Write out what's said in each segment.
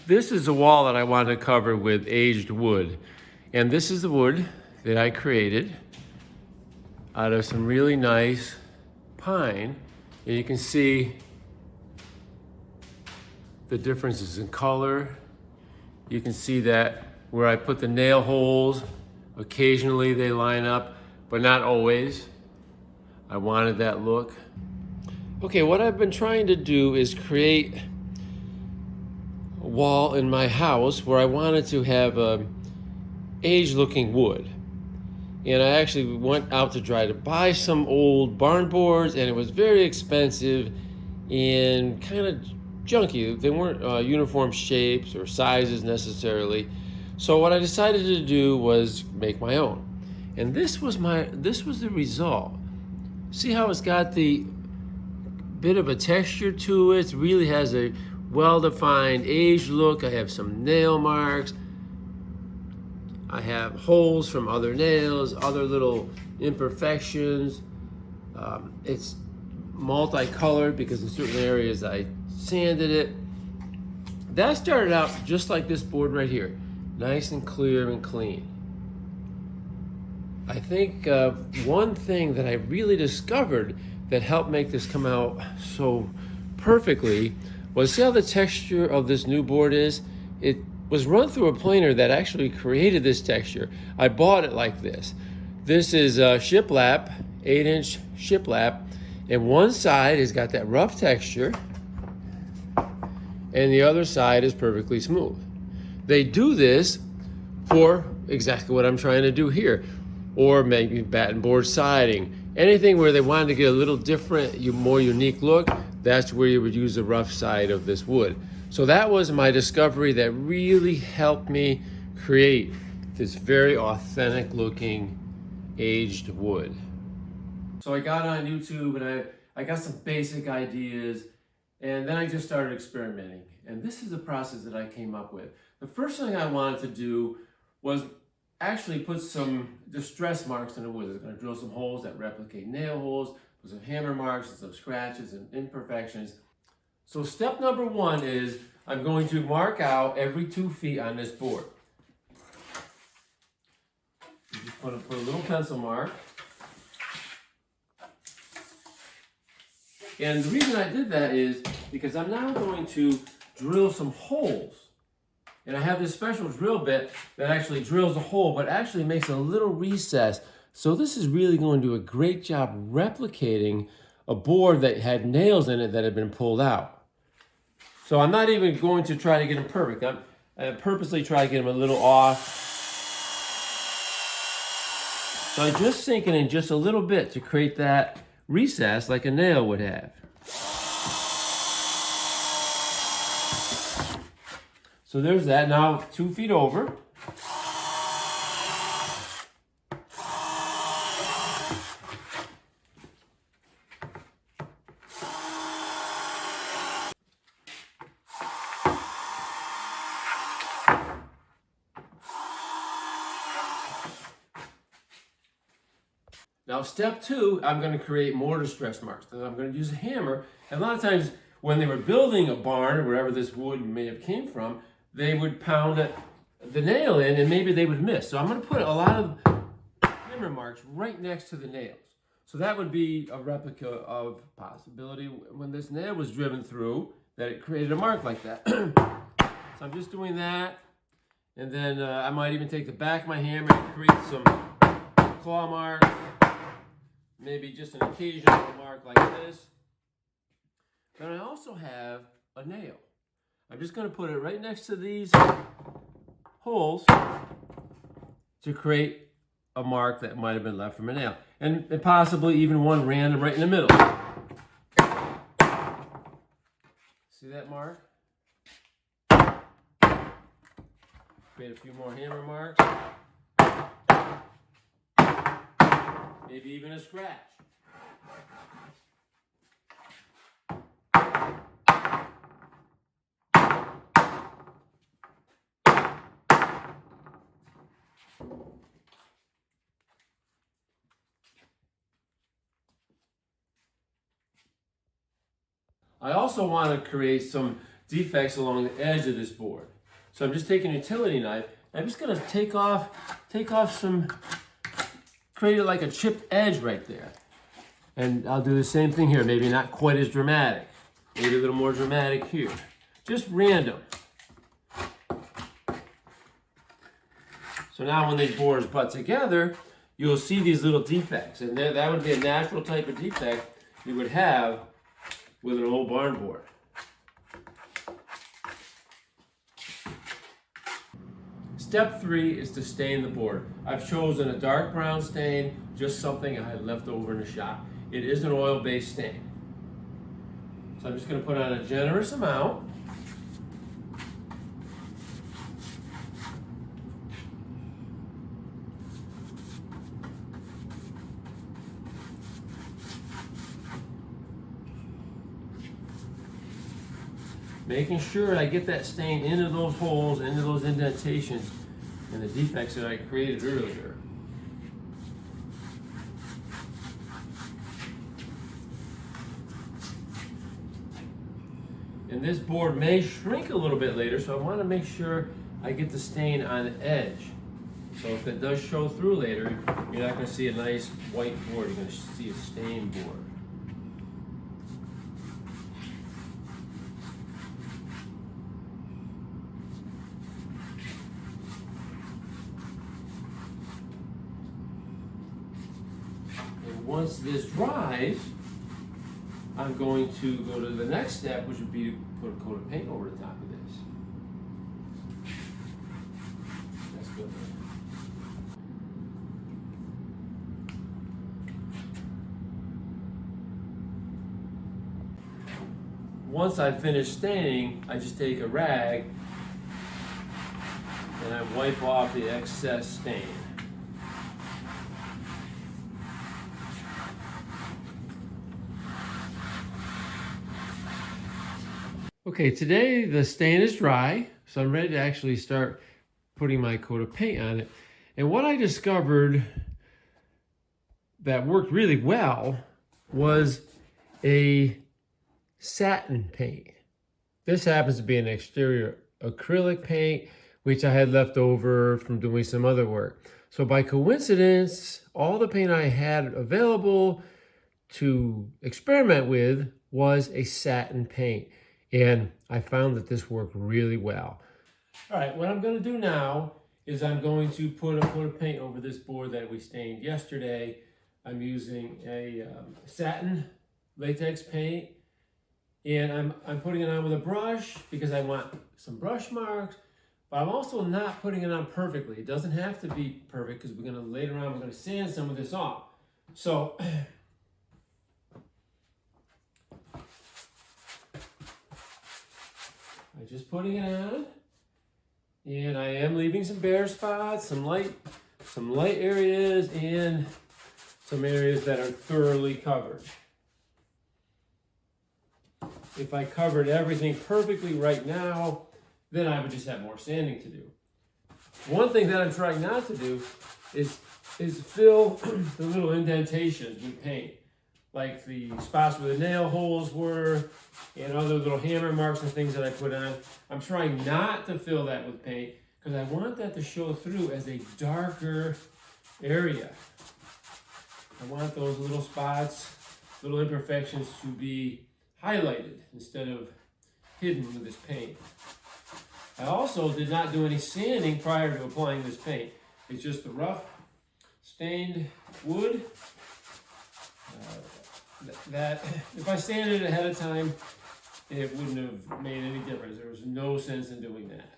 This is a wall that I wanted to cover with aged wood. And this is the wood that I created out of some really nice pine. And you can see the differences in color. You can see that where I put the nail holes, occasionally they line up, but not always. I wanted that look. Okay, what I've been trying to do is create a wall in my house where I wanted to have aged looking wood. And I actually went out to try to buy some old barn boards, and it was very expensive and kind of junky. They weren't uniform shapes or sizes necessarily. So what I decided to do was make my own. And this was the result. See how it's got the bit of a texture to it. It really has a well-defined aged look. I have some nail marks. I have holes from other nails, other little imperfections. It's multicolored because in certain areas I sanded it. That started out just like this board right here, nice and clear and clean. I think one thing that I really discovered that helped make this come out so perfectly was, see how the texture of this new board is? It was run through a planer that actually created this texture. I bought it like this. This is a shiplap, 8-inch shiplap, and one side has got that rough texture, and the other side is perfectly smooth. They do this for exactly what I'm trying to do here, or maybe batten board siding. Anything where they wanted to get a little different, more unique look, that's where you would use the rough side of this wood. So that was my discovery that really helped me create this very authentic looking aged wood. So I got on YouTube and I got some basic ideas, and then I just started experimenting. And this is the process that I came up with. The first thing I wanted to do was actually put some distress marks in the wood. I'm going to drill some holes that replicate nail holes, put some hammer marks and some scratches and imperfections. So step number one is I'm going to mark out every 2 feet on this board. I'm just going to put a little pencil mark. And the reason I did that is because I'm now going to drill some holes. And I have this special drill bit that actually drills a hole, but actually makes a little recess. So this is really going to do a great job replicating a board that had nails in it that had been pulled out. So I'm not even going to try to get them perfect. I purposely try to get them a little off. So I'm just sinking in just a little bit to create that recess like a nail would have. So there's that. Now 2 feet over. Now step two, I'm going to create more distress marks. Then I'm going to use a hammer. And a lot of times when they were building a barn, or wherever this wood may have came from, they would pound the nail in and maybe they would miss. So I'm going to put a lot of hammer marks right next to the nails. So that would be a replica of possibility when this nail was driven through, that it created a mark like that. So I'm just doing that. And then I might even take the back of my hammer and create some claw marks. Maybe just an occasional mark like this. Then I also have a nail. I'm just going to put it right next to these holes to create a mark that might have been left from a nail. And possibly even one random right in the middle. See that mark? Create a few more hammer marks. Maybe even a scratch. I also want to create some defects along the edge of this board. So I'm just taking a utility knife. I'm just gonna take off some, create like a chipped edge right there. And I'll do the same thing here, maybe not quite as dramatic. Maybe a little more dramatic here. Just random. So now when these boards butt together, you'll see these little defects. And that would be a natural type of defect you would have with an old barn board. Step 3 is to stain the board. I've chosen a dark brown stain, just something I had left over in the shop. It is an oil-based stain. So I'm just going to put on a generous amount. Making sure I get that stain into those holes, into those indentations, and the defects that I created earlier. And this board may shrink a little bit later, so I want to make sure I get the stain on the edge. So if it does show through later, you're not going to see a nice white board, you're going to see a stained board. Once this dries, I'm going to go to the next step, which would be to put a coat of paint over the top of this. That's good. Once I finish staining, I just take a rag and I wipe off the excess stain. Okay, today the stain is dry, so I'm ready to actually start putting my coat of paint on it. And what I discovered that worked really well was a satin paint. This happens to be an exterior acrylic paint, which I had left over from doing some other work. So by coincidence, all the paint I had available to experiment with was a satin paint. And I found that this worked really well. All right, what I'm going to do now is I'm going to put a coat of paint over this board that we stained yesterday. I'm using a satin latex paint, and I'm putting it on with a brush because I want some brush marks, but I'm also not putting it on perfectly. It doesn't have to be perfect because later on we're going to sand some of this off. So I'm just putting it on, and I am leaving some bare spots, some light areas, and some areas that are thoroughly covered. If I covered everything perfectly right now, then I would just have more sanding to do. One thing that I'm trying not to do is fill the little indentations with paint, like the spots where the nail holes were and other little hammer marks and things that I put on. I'm trying not to fill that with paint because I want that to show through as a darker area. I want those little spots, little imperfections to be highlighted instead of hidden with this paint. I also did not do any sanding prior to applying this paint. It's just the rough stained wood that if I sanded it ahead of time, it wouldn't have made any difference. There was no sense in doing that.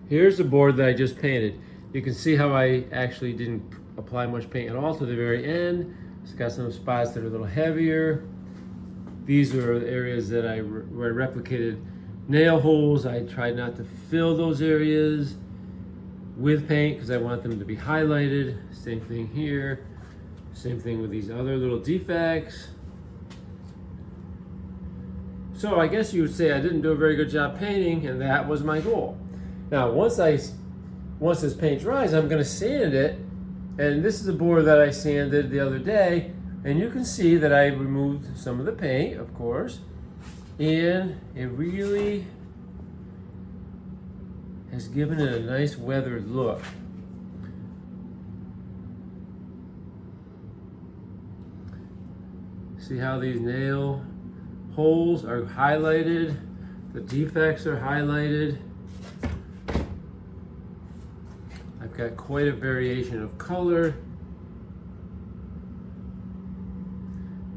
Here's the board that I just painted. You can see how I actually didn't apply much paint at all to the very end. It's got some spots that are a little heavier. These are the areas that where I replicated nail holes. I tried not to fill those areas with paint because I want them to be highlighted. Same thing here. Same thing with these other little defects. So I guess you would say I didn't do a very good job painting, and that was my goal. Now, once this paint dries, I'm going to sand it. And this is a board that I sanded the other day. And you can see that I removed some of the paint, of course. And it really has given it a nice weathered look. See how these nail holes are highlighted? The defects are highlighted. I've got quite a variation of color.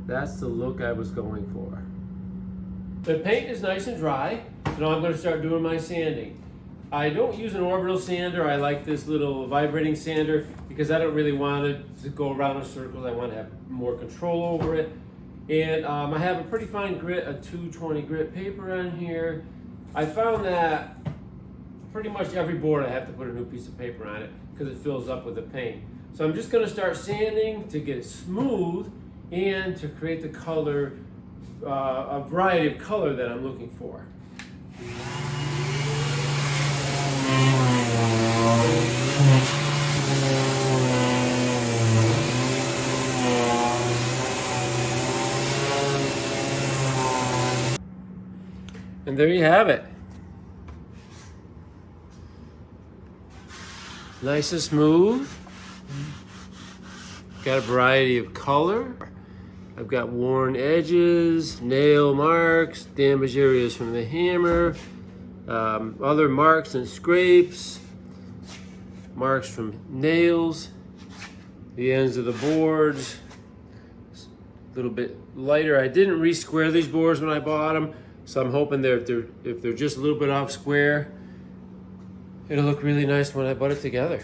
That's the look I was going for. The paint is nice and dry, so now I'm going to start doing my sanding. I don't use an orbital sander. I like this little vibrating sander because I don't really want it to go around in circles. I want to have more control over it. And I have a pretty fine grit, a 220 grit paper on here. I found that pretty much every board I have to put a new piece of paper on it because it fills up with the paint. So I'm just going to start sanding to get it smooth and to create the color, a variety of color that I'm looking for. And there you have it. Nice and smooth. Got a variety of color. I've got worn edges, nail marks, damaged areas from the hammer, other marks and scrapes, marks from nails, the ends of the boards. A little bit lighter. I didn't re-square these boards when I bought them, so I'm hoping if they're just a little bit off square, it'll look really nice when I put it together.